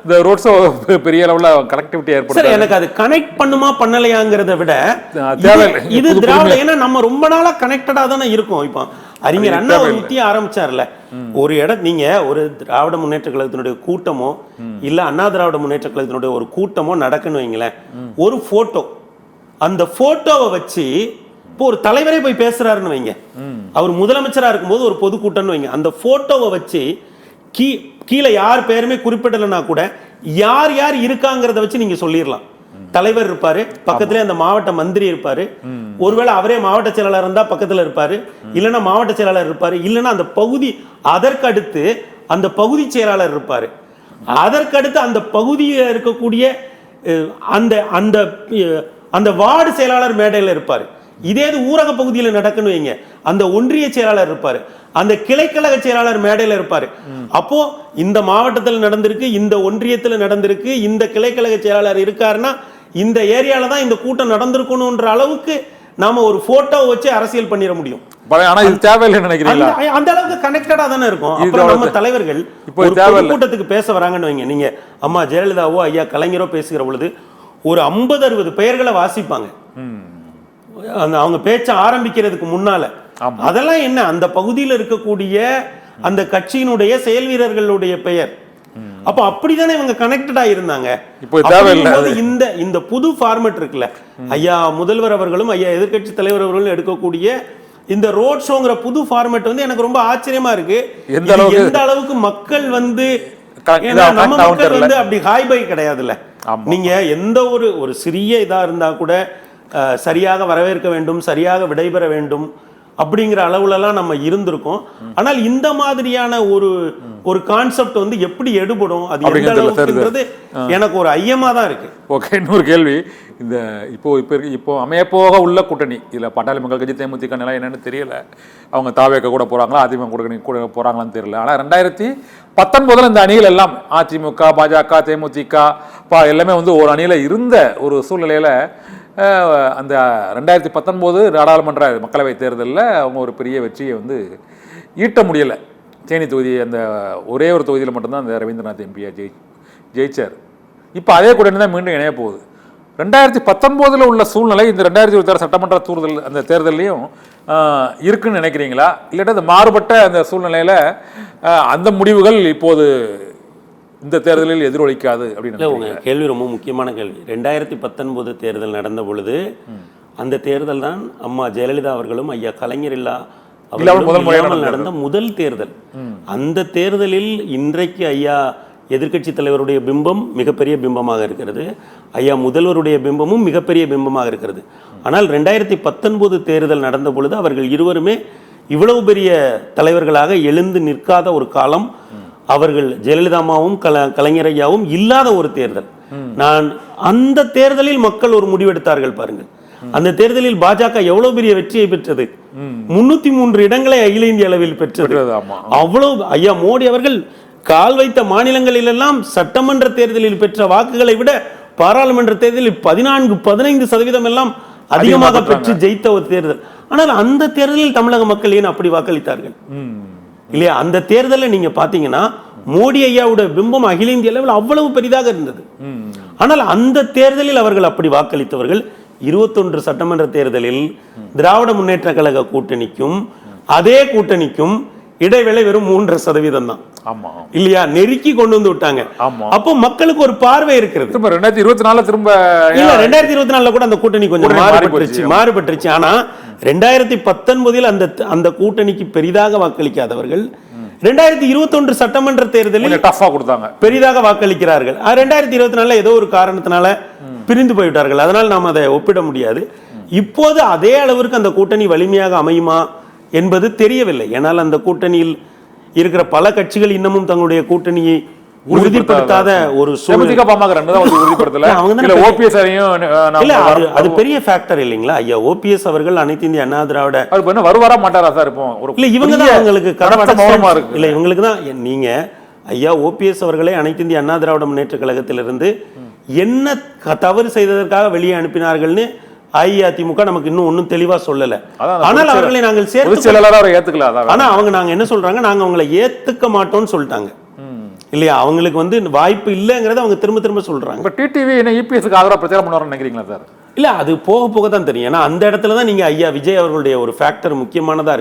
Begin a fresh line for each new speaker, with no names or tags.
இந்த road show பெரிய அளவுல கனெக்டிவிட்டி ஏற்படுது.
எனக்கு அது கனெக்ட் பண்ணுமா பண்ணலையாங்கிறத விட இது திராவிட, ஏன்னா நம்ம ரொம்ப நாளா கனெக்டடா தானே இருக்கோம். இப்போ அறிஞர் அண்ணா ஒரு உத்தியை ஆரம்பிச்சார்ல, ஒரு இடம் நீங்க ஒரு திராவிட முன்னேற்ற கழகத்தினுடைய கூட்டமோ இல்ல அண்ணா திராவிட முன்னேற்ற கழகத்தினுடைய ஒரு கூட்டமோ நடக்குன்னு வைங்களேன், ஒரு போட்டோ, அந்த போட்டோவை வச்சு இப்போ ஒரு தலைவரே போய் பேசுறாருன்னு வைங்க, அவர் முதலமைச்சரா இருக்கும்போது ஒரு பொதுக்கூட்டம்னு வைங்க, அந்த போட்டோவை வச்சு கீழே யார் பேருமே குறிப்பிடலைன்னா கூட யார் யார் இருக்காங்கிறத வச்சு நீங்க சொல்லிடலாம். தலைவர் இருப்பாரு, பக்கத்துல அந்த மாவட்ட மந்திரி இருப்பாரு, ஒருவேளை அவரே மாவட்ட செயலாளர் இருந்தா பக்கத்துல இருப்பாரு, இல்லைன்னா மாவட்ட செயலாளர் இருப்பாரு, இல்லைன்னா அந்த பகுதி, அதற்கடுத்து அந்த பகுதி செயலாளர் இருப்பாரு, அதற்கடுத்து அந்த பகுதியில் இருக்கக்கூடிய அந்த அந்த அந்த வார்டு செயலாளர் மேடையில் இருப்பாரு. இதே ஊரக பகுதியில் நடக்குன்னு வைங்க, அந்த ஒன்றிய செயலாளர் இருப்பாரு, அந்த கிளைக்கழக செயலாளர் மேடையில் இருப்பாரு. அப்போ இந்த மாவட்டத்தில் நடந்திருக்கு, இந்த ஒன்றியத்தில் நடந்திருக்கு, இந்த கிளைக்கழக செயலாளர் இருக்காருன்னா இந்த ஏரியால தான் இந்த கூட்டம் நடந்திருக்கணும்ன்ற அளவுக்கு நாம ஒரு போட்டோ வச்சு அரசியல் பண்ணிட முடியும்.
ஆனா இது தேவையில்லைன்னு நினைக்கிறீங்களா?
அந்த அளவுக்கு கனெக்டடா தானே இருக்கும். அப்புறம் நம்ம தலைவர்கள் இப்போ கூட்டத்துக்கு பேச வராங்கன்னு வைங்க, நீங்க அம்மா ஜெயலலிதாவோ ஐயா கலைஞரோ பேசுகிற பொழுது ஒரு 50-60 பெயர்களை வாசிப்பாங்க அவங்க பேச்ச ஆரம்பிக்கிறதுக்கு முன்னால. அதெல்லாம் என்ன, அந்த பகுதியில் இருக்கக்கூடிய அந்த கட்சியினுடைய செயல் வீரர்களுடைய பெயர். அப்ப அப்படிதானே இவங்க கனெக்டடா இருந்தாங்க. இந்த இந்த புது ஃபார்மேட் இருக்குல்ல, ஐயா முதல்வர் அவர்களும் ஐயா எதிர்க்கட்சி தலைவர் அவர்களும் எடுக்கக்கூடிய இந்த ரோட் ஷோங்கிற புது ஃபார்மேட் வந்து எனக்கு ரொம்ப ஆச்சரியமா இருக்கு. எந்த அளவுக்கு மக்கள் வந்து நம்ம மக்கள் வந்து அப்படி ஹாய் பை கிடையாதுல்ல. நீங்க எந்த ஒரு சிறிய இதா இருந்தா கூட சரியாக வரவேற்க வேண்டும், சரியாக விடைபெற வேண்டும் அப்படிங்கிற அளவுலலாம் நம்ம இருந்திருக்கோம். ஆனால் இந்த மாதிரியான ஒரு கான்செப்ட் வந்து எப்படி எடுபடும், அது எந்த அளவுக்குன்றது எனக்கு ஒரு ஐயமா தான் இருக்கு.
ஓகே, இன்னொரு கேள்வி. இந்த இப்போ அமையப்போக உள்ள கூட்டணி, இதுல பாட்டாளி மக்கள் கட்சி தேமுதிக நிலை என்னன்னு தெரியல, அவங்க தாவேக்க கூட போறாங்களா அதிமுக கூட போறாங்களான்னு தெரியல. ஆனா 2019 இந்த அணிகள் எல்லாம் அதிமுக, பாஜக, தேமுதிக எல்லாமே வந்து ஒரு அணியில இருந்த ஒரு சூழ்நிலையில அந்த 2019 நாடாளுமன்ற மக்களவை தேர்தலில் அவங்க ஒரு பெரிய வெற்றியை வந்து ஈட்ட முடியலை. தேனி தொகுதி அந்த ஒரே ஒரு தொகுதியில் மட்டும்தான் அந்த ரவீந்திரநாத் எம்பியா ஜெயிச்சார். இப்போ அதே கூட்டணி தான் மீண்டும் இணைய போகுது. 2019 உள்ள சூழ்நிலை இந்த 2026 சட்டமன்ற அந்த தேர்தலையும் இருக்குன்னு நினைக்கிறீங்களா? இல்லாட்டா அது மாறுபட்ட அந்த சூழ்நிலையில் அந்த முடிவுகள் இப்போது இந்த தேர்தலில் எதிரொலிக்காது அப்படின்னு?
உங்க கேள்வி ரொம்ப முக்கியமான கேள்வி. 2019 தேர்தல் நடந்த பொழுது அந்த தேர்தல் தான் அம்மா ஜெயலலிதா அவர்களும் ஐயா கலைஞர் நடந்த முதல் தேர்தல். அந்த தேர்தலில் இன்றைக்கு ஐயா எதிர்க்கட்சி தலைவருடைய பிம்பம் மிகப்பெரிய பிம்பமாக இருக்கிறது, ஐயா முதல்வருடைய பிம்பமும் மிகப்பெரிய பிம்பமாக இருக்கிறது. ஆனால் 2019 தேர்தல் நடந்த பொழுது அவர்கள் இருவருமே இவ்வளவு பெரிய தலைவர்களாக எழுந்து நிற்காத ஒரு காலம். அவர்கள் ஜெயலலிதாமாவும் கலைஞர் ஐயாவும் இல்லாத ஒரு தேர்தல். நான் அந்த தேர்தலில் மக்கள் ஒரு முடிவெடுத்தார்கள் பாருங்கள். அந்த தேர்தலில் பாஜக எவ்வளவு பெரிய வெற்றியை பெற்றது, 303 இடங்களை அகில இந்திய அளவில் பெற்றது. அவ்வளவு ஐயா மோடி அவர்கள் கால் வைத்த மாநிலங்களில் எல்லாம் சட்டமன்ற தேர்தலில் பெற்ற வாக்குகளை விட பாராளுமன்ற தேர்தலில் 14-15% எல்லாம் அதிகமாக பெற்று ஜெயித்த ஒரு தேர்தல். ஆனால் அந்த தேர்தலில் தமிழக மக்கள் ஏன் அப்படி வாக்களித்தார்கள் இல்லையா? அந்த தேர்தலில் நீங்க பாத்தீங்கன்னா மோடி ஐயாவுடைய பிம்பம் அகில இந்திய அளவில் அவ்வளவு பெரிதாக இருந்தது. ஆனால் அந்த தேர்தலில் அவர்கள் அப்படி வாக்களித்தவர்கள் 21 சட்டமன்ற தேர்தலில் திராவிட முன்னேற்ற கழக கூட்டணிக்கும் அதே கூட்டணிக்கும் இடைவேளை வெறும் 3% தான் இல்லையா? நெருக்கி கொண்டு வந்து விட்டாங்க. அப்போ மக்களுக்கு ஒரு பார்வை இருக்கிறது.
2024 திரும்ப
இல்ல 2024 கூட அந்த கூட்டணி கொஞ்சம் மாறுபட்டுருச்சு. ஆனா 2019 அந்த கூட்டணிக்கு பெரிதாக வாக்களிக்காதவர்கள் 2021 சட்டமன்ற தேர்தலில் பெரிதாக வாக்களிக்கிறார்கள். 2024 ஏதோ ஒரு காரணத்தினால பிரிந்து போய்விட்டார்கள். அதனால் நாம் அதை ஒப்பிட முடியாது. இப்போது அதே அளவிற்கு அந்த கூட்டணி வலிமையாக அமையுமா என்பது தெரியவில்லை. ஏனால் அந்த கூட்டணியில் இருக்கிற பல கட்சிகள் இன்னமும் தங்களுடைய கூட்டணியை உறுதிப்படுத்தாத ஒரு அது பெரிய ஃபேக்டர் இல்லைங்களா? ஐயா ஓபிஎஸ் அவர்கள் அனைத்து இந்திய அண்ணா திராவிட
வருவாரா மாட்டாரா சார்? இப்போ
இல்ல இவங்க தான் அவங்களுக்கு இல்ல இவங்களுக்கு தான். நீங்க ஐயா ஓபிஎஸ் அவர்களே அனைத்து இந்திய அண்ணா திராவிட முன்னேற்ற கழகத்திலிருந்து என்ன தவறு செய்ததற்காக வெளியே அனுப்பினார்கள்னு அஇஅதிமுக நமக்கு இன்னும் ஒன்னும் தெளிவா சொல்லல. ஆனால் அவர்களை நாங்கள் சேர்த்து, ஆனா அவங்க நாங்க என்ன சொல்றாங்க, நாங்க அவங்களை ஏத்துக்க மாட்டோம்னு சொல்லிட்டாங்க. இல்லையா? அவங்களுக்கு வந்து வாய்ப்பு இல்லைங்கிறத அவங்க திரும்ப திரும்ப சொல்றாங்க.
இப்போ டிடிவி என்ன இபிஎஸ்க்கு ஆதரவாக பிரச்சாரம் பண்ணுவாருன்னு நினைக்கிறீங்களா சார்?
இல்ல அது போக போக தான் தெரியும். ஏன்னா அந்த இடத்துல தான் நீங்க ஐயா விஜய் அவர்களுடைய ஒரு ஃபேக்டர் முக்கியமானதா இருக்கு.